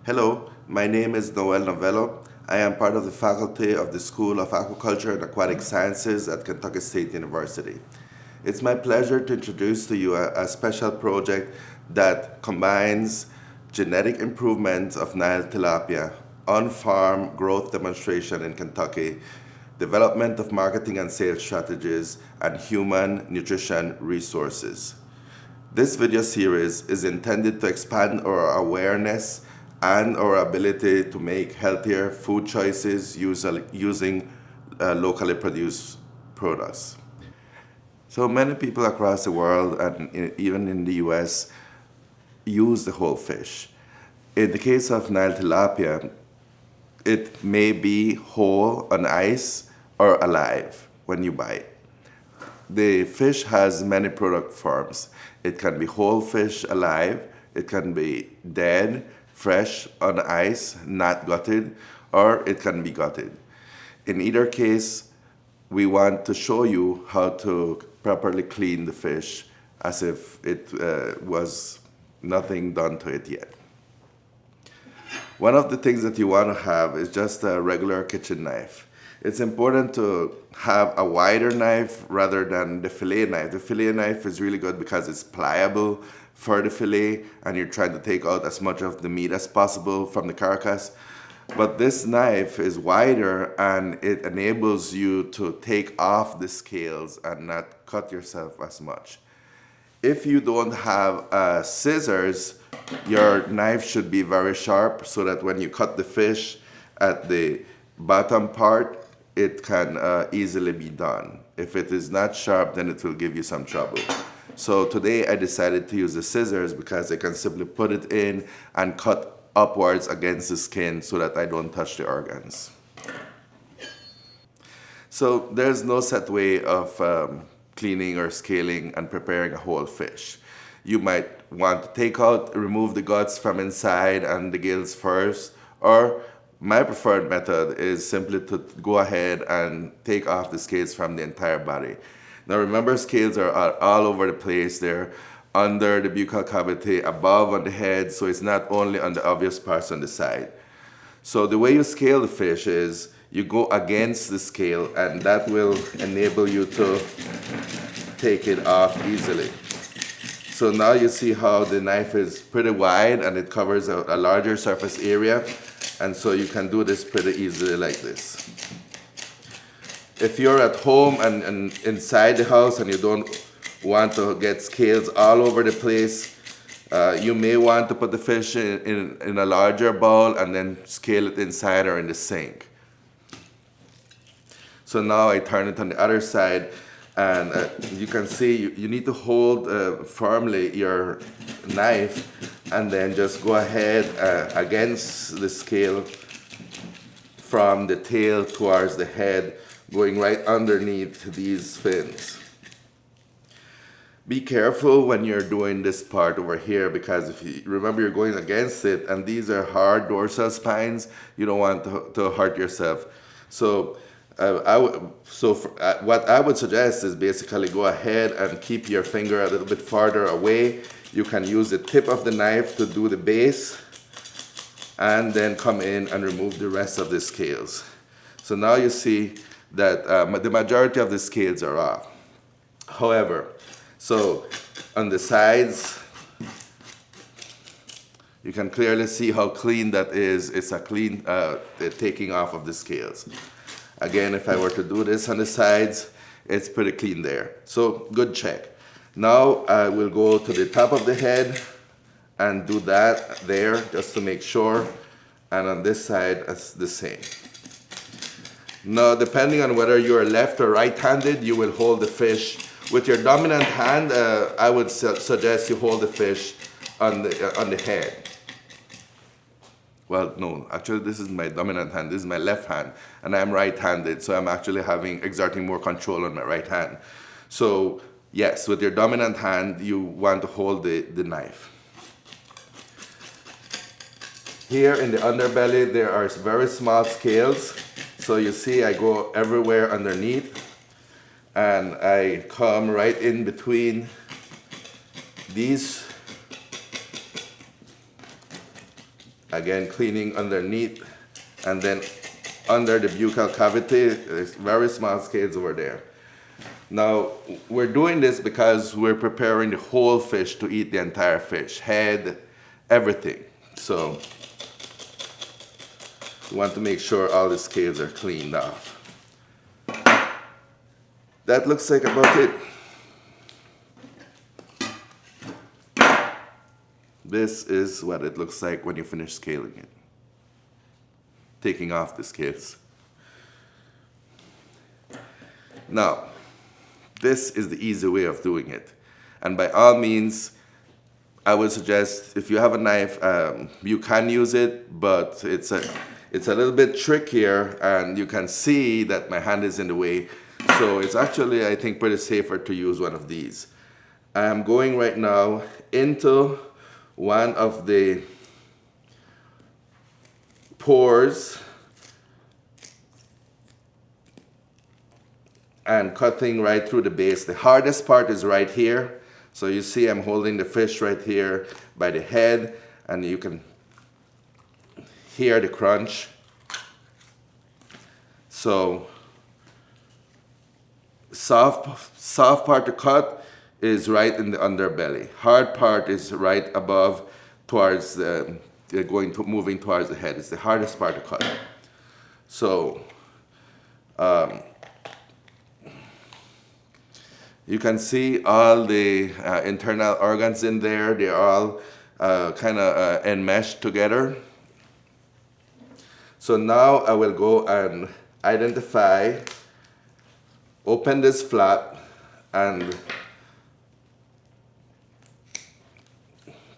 Hello, my name is Noel Novello. I am part of the faculty of the School of Aquaculture and Aquatic Sciences at Kentucky State University. It's my pleasure to introduce to you a special project that combines genetic improvement of Nile tilapia, on-farm growth demonstration in Kentucky, development of marketing and sales strategies, and human nutrition resources. This video series is intended to expand our awareness and our ability to make healthier food choices using locally produced products. So many people across the world and even in the US use the whole fish. In the case of Nile tilapia, it may be whole on ice or alive when you buy it. The fish has many product forms. It can be whole fish alive, it can be dead, fresh on ice, not gutted, or it can be gutted. In either case, we want to show you how to properly clean the fish as if it was nothing done to it yet. One of the things that you want to have is just a regular kitchen knife. It's important to have a wider knife rather than the fillet knife. The fillet knife is really good because it's pliable for the fillet and you're trying to take out as much of the meat as possible from the carcass. But this knife is wider and it enables you to take off the scales and not cut yourself as much. If you don't have scissors, your knife should be very sharp so that when you cut the fish at the bottom part, it can easily be done. If it is not sharp, then it will give you some trouble. So today I decided to use the scissors because I can simply put it in and cut upwards against the skin so that I don't touch the organs. So there's no set way of cleaning or scaling and preparing a whole fish. You might want to remove the guts from inside and the gills first, or my preferred method is simply to go ahead and take off the scales from the entire body. Now remember, scales are all over the place. They're under the buccal cavity, above on the head, so it's not only on the obvious parts on the side. So the way you scale the fish is you go against the scale and that will enable you to take it off easily. So now you see how the knife is pretty wide and it covers a larger surface area. And so you can do this pretty easily like this. If you're at home and inside the house and you don't want to get scales all over the place, you may want to put the fish in a larger bowl and then scale it inside or in the sink. So now I turn it on the other side and you can see you need to hold firmly your knife and then just go ahead against the scale from the tail towards the head, going right underneath these fins. Be careful when you're doing this part over here because if you remember you're going against it and these are hard dorsal spines, you don't want to hurt yourself. So what I would suggest is basically go ahead and keep your finger a little bit farther away. You can use the tip of the knife to do the base and then come in and remove the rest of the scales. So now you see that the majority of the scales are off. However, so on the sides, you can clearly see how clean that is. It's a clean taking off of the scales. Again, if I were to do this on the sides, it's pretty clean there. So good check. Now I will go to the top of the head and do that there just to make sure. And on this side, it's the same. Now, depending on whether you're left or right-handed, you will hold the fish. With your dominant hand, I would suggest you hold the fish on the head. Well, no, actually this is my dominant hand, this is my left hand, and I'm right-handed, so I'm actually exerting more control on my right hand. So yes, with your dominant hand, you want to hold the knife. Here in the underbelly, there are very small scales. So you see I go everywhere underneath, and I come right in between these Again, cleaning underneath, and then under the buccal cavity, there's very small scales over there. Now, we're doing this because we're preparing the whole fish to eat the entire fish, head, everything. So, we want to make sure all the scales are cleaned off. That looks like about it. This is what it looks like when you finish scaling it. Taking off the scales. Now, this is the easy way of doing it. And by all means, I would suggest if you have a knife, you can use it, but it's a little bit trickier, and you can see that my hand is in the way. So it's actually, I think, pretty safer to use one of these. I am going right now into one of the pores and cutting right through the base. The hardest part is right here. So you see I'm holding the fish right here by the head, and you can hear the crunch. So soft part to cut is right in the underbelly. Hard part is right above towards the, moving towards the head. It's the hardest part to cut. So you can see all the internal organs in there. They're all kind of enmeshed together. So now I will go and identify, open this flap, and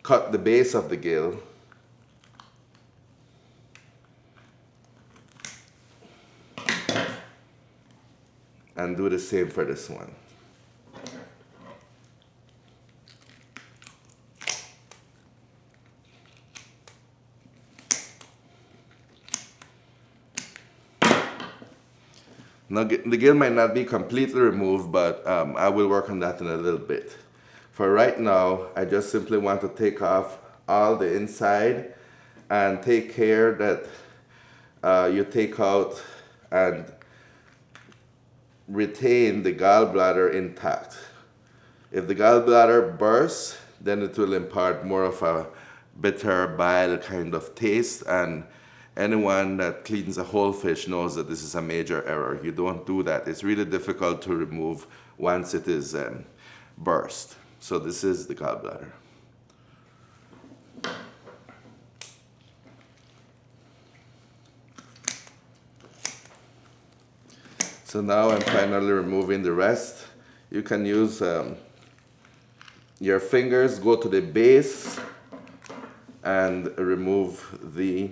cut the base of the gill. And do the same for this one. Now, the gill might not be completely removed, but I will work on that in a little bit. For right now, I just simply want to take off all the inside and take care that you take out and retain the gallbladder intact. If the gallbladder bursts, then it will impart more of a bitter bile kind of taste, and anyone that cleans a whole fish knows that this is a major error. You don't do that. It's really difficult to remove once it is burst. So this is the gallbladder. So now I'm finally removing the rest. You can use your fingers, go to the base and remove the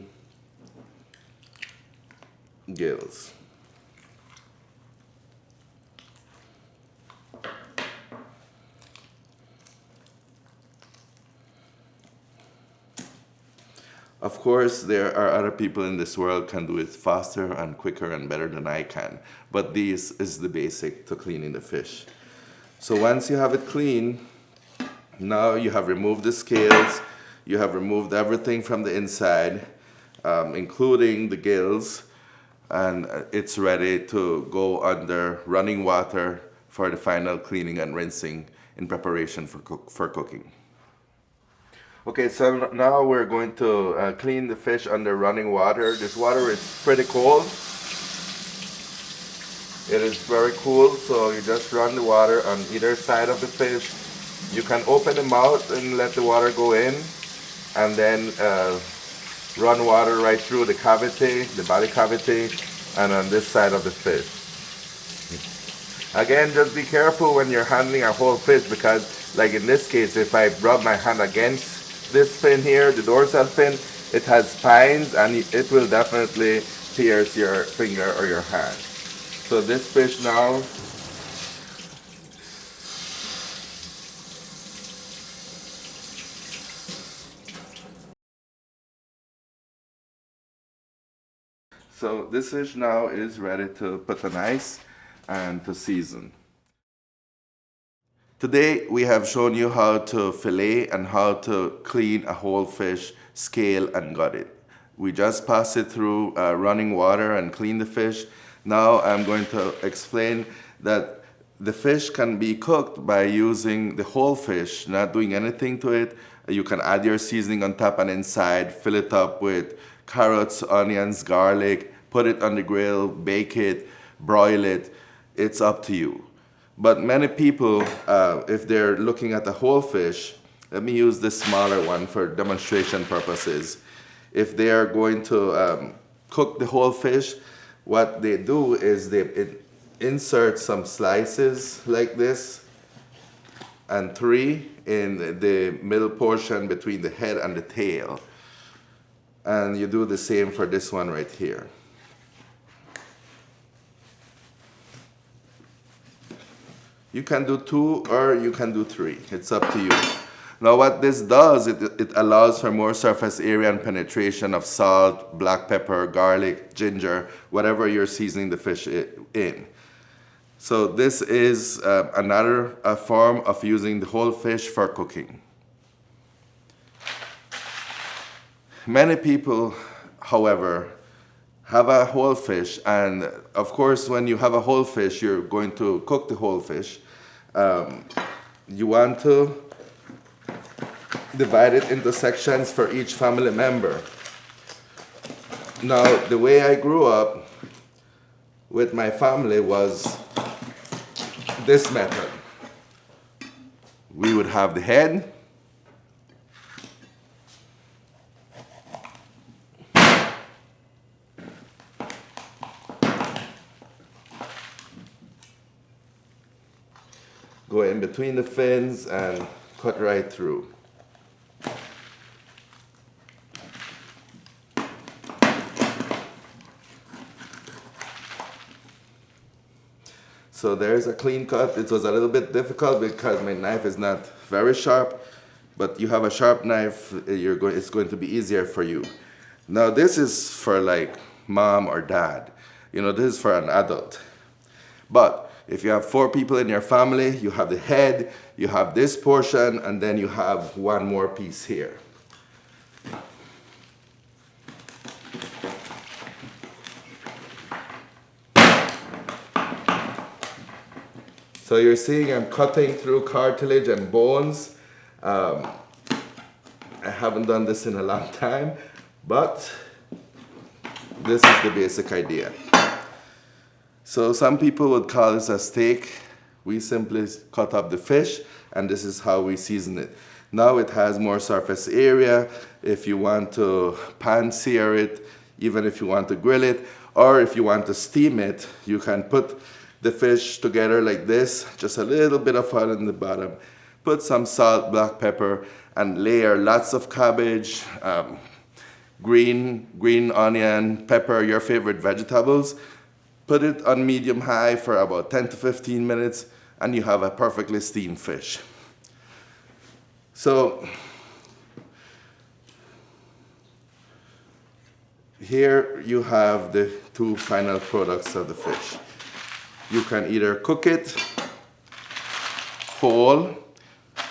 gills. Of course, there are other people in this world can do it faster and quicker and better than I can, but this is the basic to cleaning the fish. So once you have it clean, now you have removed the scales, you have removed everything from the inside, including the gills, and it's ready to go under running water for the final cleaning and rinsing in preparation for cooking. Okay, so now we're going to clean the fish under running water. This water is pretty cold. It is very cool, so you just run the water on either side of the fish. You can open the mouth and let the water go in, and then run water right through the cavity, the body cavity, and on this side of the fish. Again, just be careful when you're handling a whole fish, because like in this case, if I rub my hand against this fin here, the dorsal fin, it has spines and it will definitely pierce your finger or your hand. So this fish now, is ready to put on ice and to season. Today we have shown you how to fillet and how to clean a whole fish, scale and gut it. We just pass it through running water and clean the fish. Now I'm going to explain that the fish can be cooked by using the whole fish, not doing anything to it. You can add your seasoning on top and inside, fill it up with carrots, onions, garlic, put it on the grill, bake it, broil it. It's up to you. But many people, if they're looking at the whole fish, let me use this smaller one for demonstration purposes. If they are going to cook the whole fish, what they do is they insert some slices like this and 3 in the middle portion between the head and the tail. And you do the same for this one right here. You can do 2 or you can do 3. It's up to you. Now what this does, it allows for more surface area and penetration of salt, black pepper, garlic, ginger, whatever you're seasoning the fish in. So this is another form of using the whole fish for cooking. Many people, however, have a whole fish, and of course when you have a whole fish, you're going to cook the whole fish. You want to divide it into sections for each family member. Now, the way I grew up with my family was this method. We would have the head, go in between the fins and cut right through. So there's a clean cut. It was a little bit difficult because my knife is not very sharp, but you have a sharp knife, it's going to be easier for you. Now this is for like mom or dad. You know, this is for an adult. But if you have 4 people in your family, you have the head, you have this portion, and then you have one more piece here. So you're seeing I'm cutting through cartilage and bones. I haven't done this in a long time, but this is the basic idea. So some people would call this a steak. We simply cut up the fish, and this is how we season it. Now it has more surface area. If you want to pan sear it, even if you want to grill it, or if you want to steam it, you can put the fish together like this, just a little bit of oil in the bottom. Put some salt, black pepper, and layer lots of cabbage, green onion, pepper, your favorite vegetables. Put it on medium-high for about 10 to 15 minutes, and you have a perfectly steamed fish. So here you have the 2 final products of the fish. You can either cook it whole,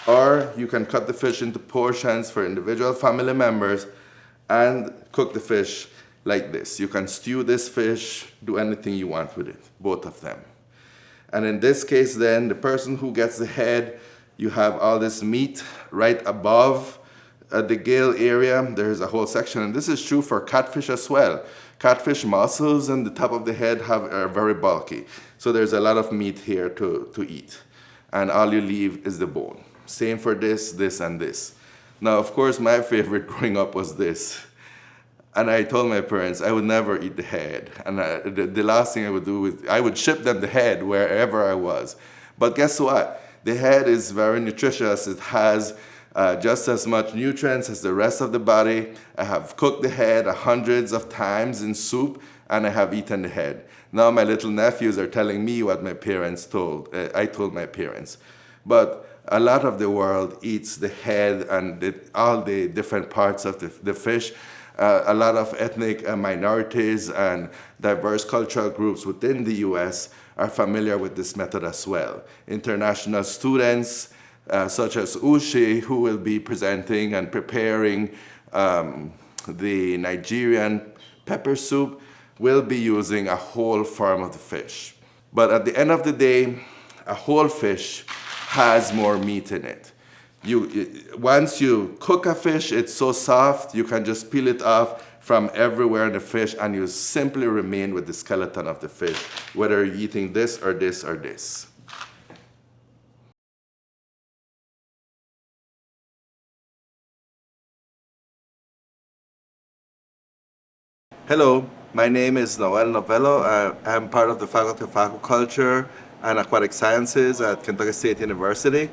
or you can cut the fish into portions for individual family members and cook the fish like this. You can stew this fish, do anything you want with it, both of them. And in this case then, the person who gets the head, you have all this meat right above the gill area. There's a whole section, and this is true for catfish as well. Catfish muscles and the top of the head are very bulky. So there's a lot of meat here to eat. And all you leave is the bone. Same for this, and this. Now, of course, my favorite growing up was this. And I told my parents I would never eat the head. And the last thing I would do is I would ship them the head wherever I was. But guess what? The head is very nutritious. It has just as much nutrients as the rest of the body. I have cooked the head hundreds of times in soup, and I have eaten the head. Now my little nephews are telling me what my parents I told my parents. But a lot of the world eats the head and all the different parts of the fish. A lot of ethnic minorities and diverse cultural groups within the US are familiar with this method as well. International students, such as Ushi, who will be presenting and preparing the Nigerian pepper soup, we'll be using a whole form of the fish. But at the end of the day, a whole fish has more meat in it. Once you cook a fish, it's so soft, you can just peel it off from everywhere in the fish and you simply remain with the skeleton of the fish, whether you're eating this or this or this. Hello, my name is Noel Novello. I'm part of the Faculty of Aquaculture and Aquatic Sciences at Kentucky State University.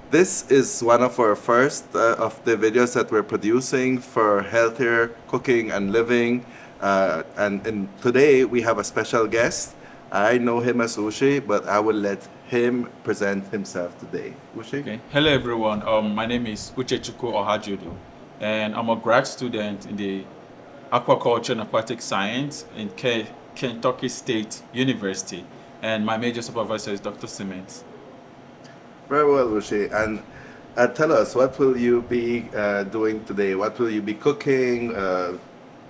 This is one of our first of the videos that we're producing for healthier cooking and living. And today we have a special guest. I know him as Ushi, but I will let him present himself today. Ushi? Okay. Hello everyone. My name is Uchechukwu Ohajodo, and I'm a grad student in the Aquaculture and Aquatic Science in Kentucky State University, and my major supervisor is Dr. Simmons. Very well, Ushi. And tell us, what will you be doing today? What will you be cooking?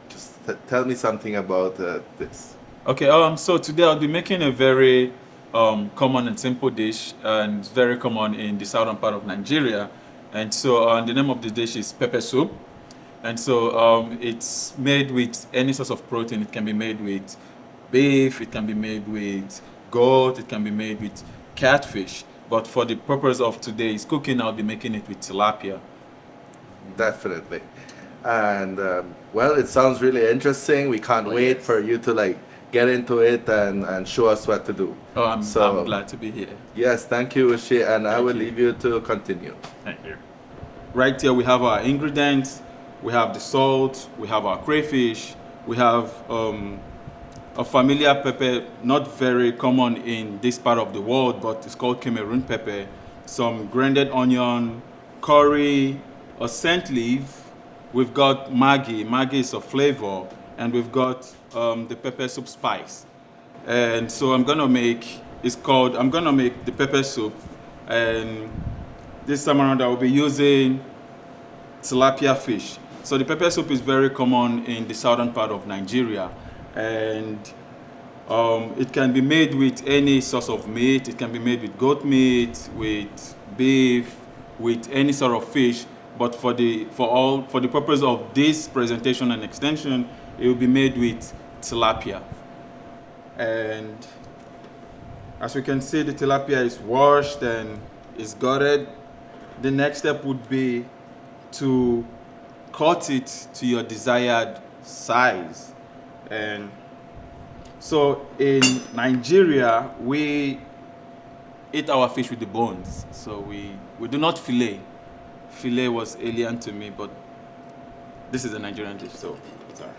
Just tell me something about this. Okay. So today I'll be making a very common and simple dish, and it's very common in the southern part of Nigeria. And so the name of the dish is pepper soup. And so it's made with any source of protein. It can be made with beef, it can be made with goat, it can be made with catfish. But for the purpose of today's cooking, I'll be making it with tilapia. Definitely. And well, it sounds really interesting. We can't wait yes. for you to get into it and show us what to do. Oh, I'm glad to be here. Yes, thank you, Ushi, and I will you. leave you to continue. Thank you. Right here we have our ingredients. We have the salt, we have our crayfish, we have a familiar pepper, not very common in this part of the world, but it's called Cameroon pepper, some grinded onion, curry, a scent leaf, we've got Maggi, Maggi is a flavor, and we've got the pepper soup spice. And so I'm gonna make the pepper soup, and this time around I will be using tilapia fish. So the pepper soup is very common in the southern part of Nigeria, and it can be made with any source of meat. It can be made with goat meat, with beef, with any sort of fish. But for the purpose of this presentation and extension, it will be made with tilapia. And as we can see, the tilapia is washed and is gutted. The next step would be to cut it to your desired size. And so in Nigeria, we eat our fish with the bones. So we do not fillet. Fillet was alien to me, but this is a Nigerian dish, so sorry.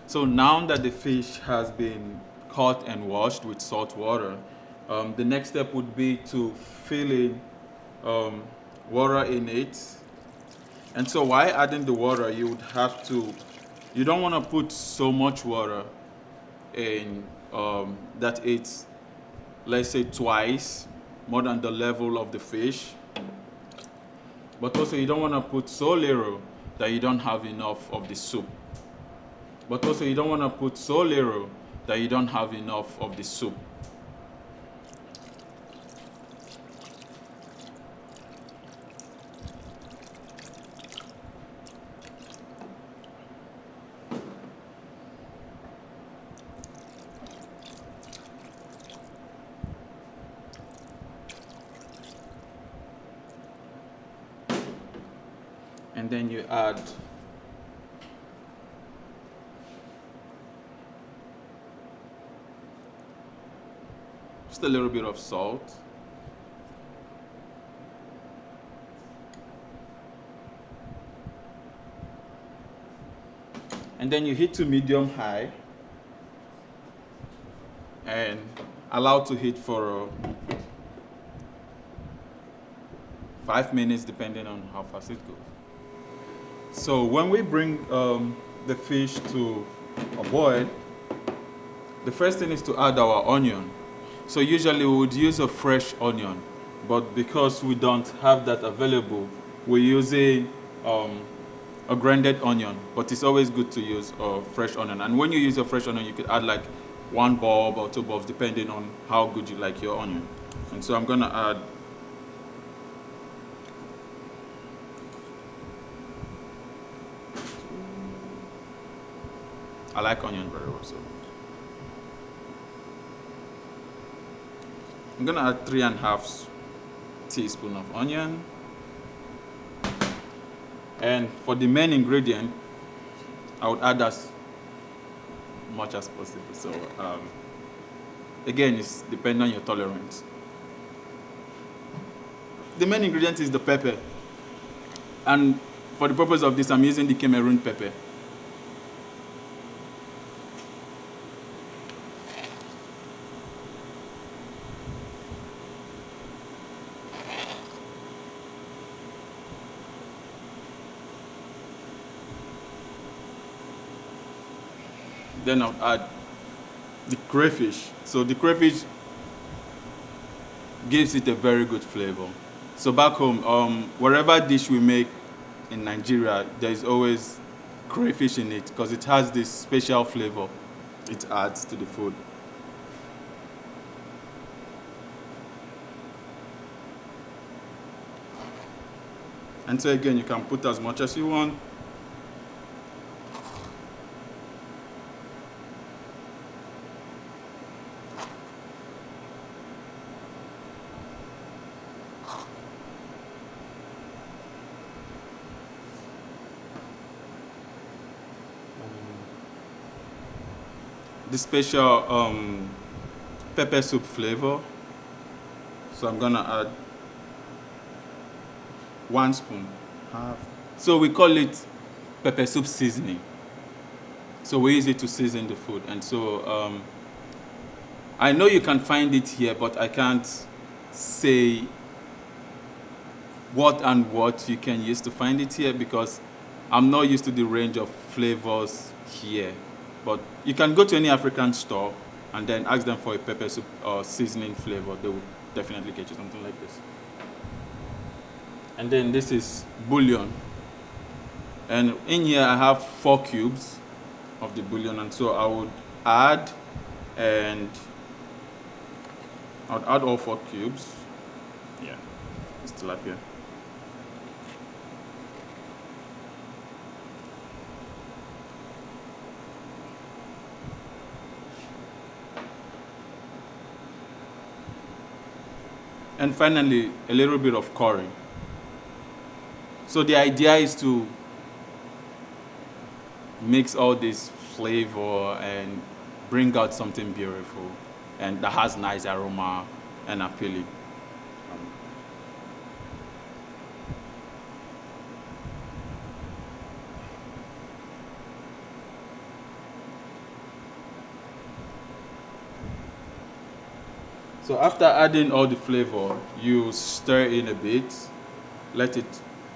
So now that the fish has been caught and washed with salt water, the next step would be to fill in water in it. And so while adding the water, you don't want to put so much water in that it's, let's say, twice more than the level of the fish. But also you don't want to put so little that you don't have enough of the soup. But also you don't want to put so little that you don't have enough of the soup. And then you add just a little bit of salt. And then you heat to medium high and allow to heat for 5 minutes, depending on how fast it goes. So when we bring the fish to a boil, the first thing is to add our onion. So usually we would use a fresh onion, but because we don't have that available, we're using a grinded onion. But it's always good to use a fresh onion. And when you use a fresh onion, you could add like 1 bulb or 2 bulbs, depending on how good you like your onion. And so I'm gonna add I like onion very well, so I'm gonna add 3.5 teaspoons of onion. And for the main ingredient, I would add as much as possible. So again, it's depending on your tolerance. The main ingredient is the pepper, and for the purpose of this, I'm using the Cameroon pepper. Then I'll add the crayfish. So the crayfish gives it a very good flavor. So back home, whatever dish we make in Nigeria, there is always crayfish in it because it has this special flavor it adds to the food. And so again, you can put as much as you want. The special pepper soup flavor. So I'm gonna add 1 spoon. Half. So we call it pepper soup seasoning. So we use it to season the food. And so I know you can find it here, but I can't say what and what you can use to find it here because I'm not used to the range of flavors here. But you can go to any African store and then ask them for a pepper soup or seasoning flavor. They will definitely get you something like this. And then this is bouillon. And in here I have 4 cubes of the bouillon. And so I would add, and I would add all 4 cubes. Yeah, it's tilapia. And finally, a little bit of curry. So the idea is to mix all this flavor and bring out something beautiful and that has nice aroma and appealing. So after adding all the flavor, you stir in a bit, let it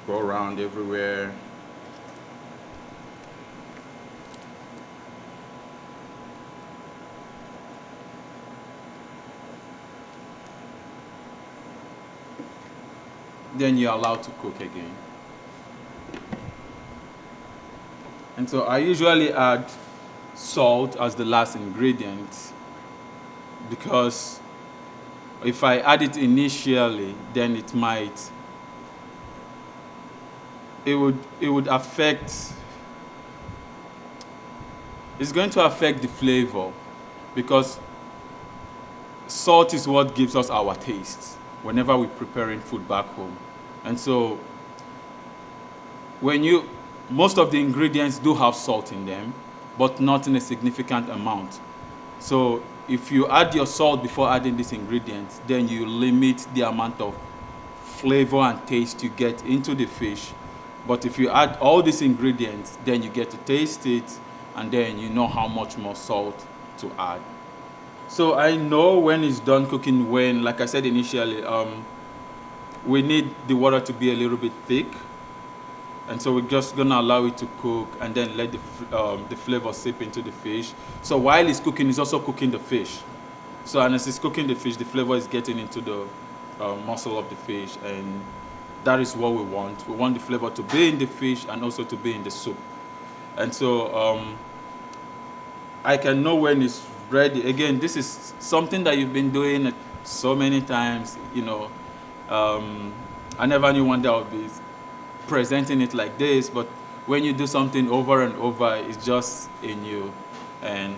go around everywhere. Then you're allowed to cook again. And so I usually add salt as the last ingredient because if I add it initially, then it would affect, it's going to affect the flavor because salt is what gives us our taste whenever we're preparing food back home. And so most of the ingredients do have salt in them, but not in a significant amount. So if you add your salt before adding these ingredients, then you limit the amount of flavor and taste you get into the fish. But if you add all these ingredients, then you get to taste it and then you know how much more salt to add. So I know when it's done cooking, when, like I said initially, we need the water to be a little bit thick, and so we're just gonna allow it to cook and then let the flavor seep into the fish. So while it's cooking, it's also cooking the fish. So, and as it's cooking the fish, the flavor is getting into the muscle of the fish, and that is what we want. We want the flavor to be in the fish and also to be in the soup. And so I can know when it's ready. Again, this is something that you've been doing so many times, you know. I never knew one day I would be presenting it like this, but when you do something over and over, it's just in you. And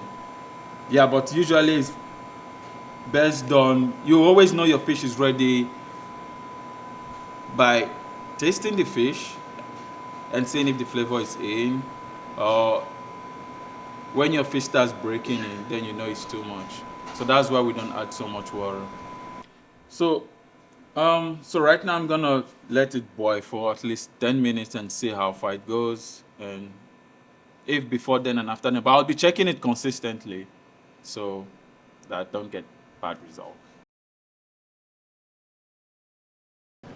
yeah, but usually it's best done. You always know your fish is ready by tasting the fish and seeing if the flavor is in, or when your fish starts breaking in, then you know it's too much. So that's why we don't add so much water. So so right now I'm gonna let it boil for at least 10 minutes and see how far it goes, and if before then and after then, but I'll be checking it consistently so that I don't get bad results.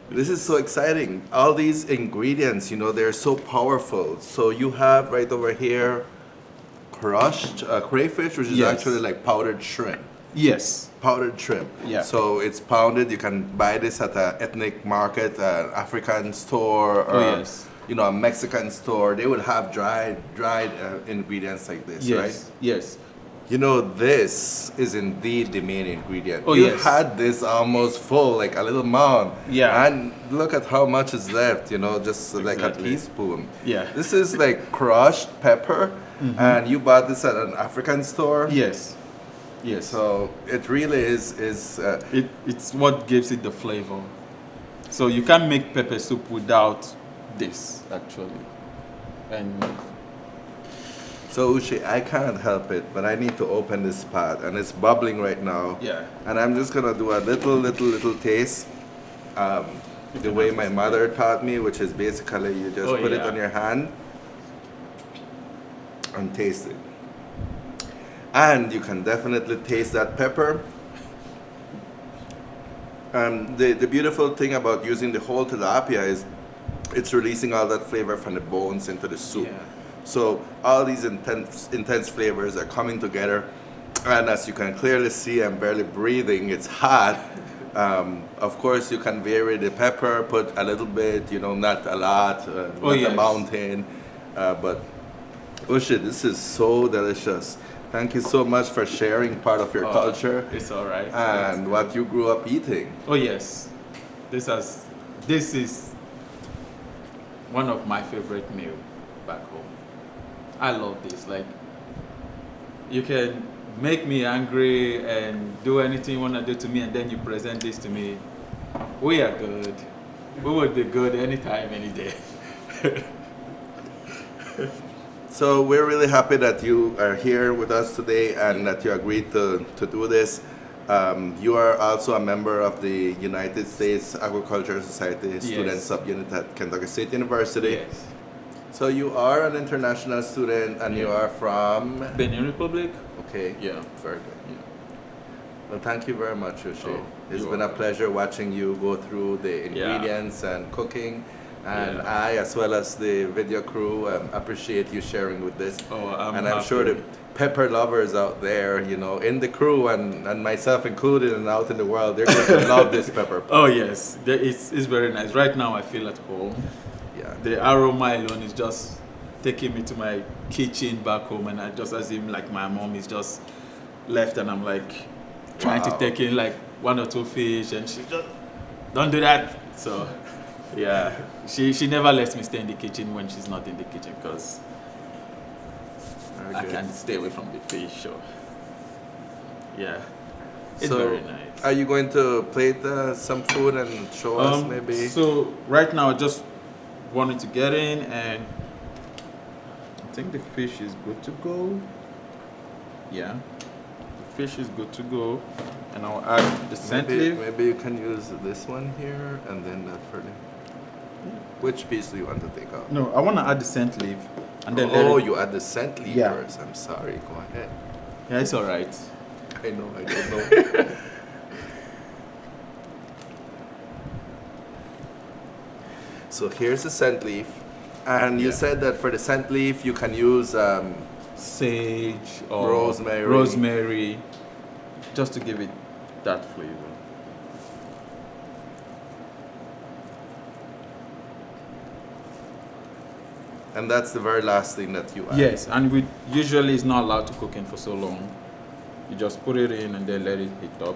This is so exciting. All these ingredients, you know, they're so powerful. So you have right over here crushed crayfish, which is Yes. actually like powdered shrimp. Yes. Powdered shrimp. Yeah. So it's pounded. You can buy this at an ethnic market, an African store, or yes. you know, a Mexican store. They would have dried ingredients like this, Yes. right? Yes. You know, this is indeed the main ingredient. Oh, you yes. had this almost full, like a little mound. Yeah. And look at how much is left, you know, just like a Exactly. teaspoon. Yeah. This is like crushed pepper, and you bought this at an African store. Yes. Yes. So it really is It's what gives it the flavor. So you can't make pepper soup without this, actually. And so Uche, I can't help it, but I need to open this pot, and it's bubbling right now. yeah. And I'm just gonna do a little taste, the way my mother taught me, which is basically you just Oh, put it yeah. on your hand and taste it. And you can definitely taste that pepper. The beautiful thing about using the whole tilapia is it's releasing all that flavor from the bones into the soup. Yeah. So all these intense flavors are coming together, and as you can clearly see, I'm barely breathing. It's hot. Of course, you can vary the pepper, put a little bit, you know, not a lot, not yes. a mountain. But Ushe, this is so delicious. Thank you so much for sharing part of your culture It's all right. and what you grew up eating. Oh yes, this is one of my favorite meals back home. I love this. Like, you can make me angry and do anything you want to do to me, and then you present this to me. We are good. We would be good anytime, any day. So we're really happy that you are here with us today and that you agreed to do this. You are also a member of the United States Agricultural Society Student Subunit at Kentucky State University. Yes. So you are an international student and you are from? Benin Republic. Okay. Yeah. Very good. Yeah. Well, thank you very much, Ushe. Oh, It's you're been a welcome. pleasure watching you go through the ingredients and cooking. And Yeah. I, as well as the video crew, appreciate you sharing with this. Oh, I'm and I'm happy. sure the pepper lovers out there, you know, in the crew and myself included and out in the world, they're going to love this pepper. Oh yes, it's very nice. Right now I feel at home. Yeah. The aroma alone is just taking me to my kitchen back home, and I just assume like my mom is just left, and I'm like trying Wow. to take in like one or two fish, and she just don't do that. So yeah, she never lets me stay in the kitchen when she's not in the kitchen, because Very I good. can't stay away from the fish. So yeah, it's So, very nice. Are you going to plate some food and show us maybe? So right now I just wanted to get in, and I think the fish is good to go. Yeah, the fish is good to go, and I'll add the scent Maybe, leaf. maybe you can use this one here and then that for the... Which piece do you want to take out? No, I want to add the scent leaf, and then Oh, let it. you add the scent leaf Yeah. first. I'm sorry. Go ahead. Yeah, it's all right. I know. I don't know. So here's the scent leaf, and you Yeah. said that for the scent leaf you can use Sage or Rosemary. rosemary, just to give it that flavor. and that's the very last thing that you add. Yes, and we usually it's not allowed to cook in for so long. You just put it in and then let it heat up.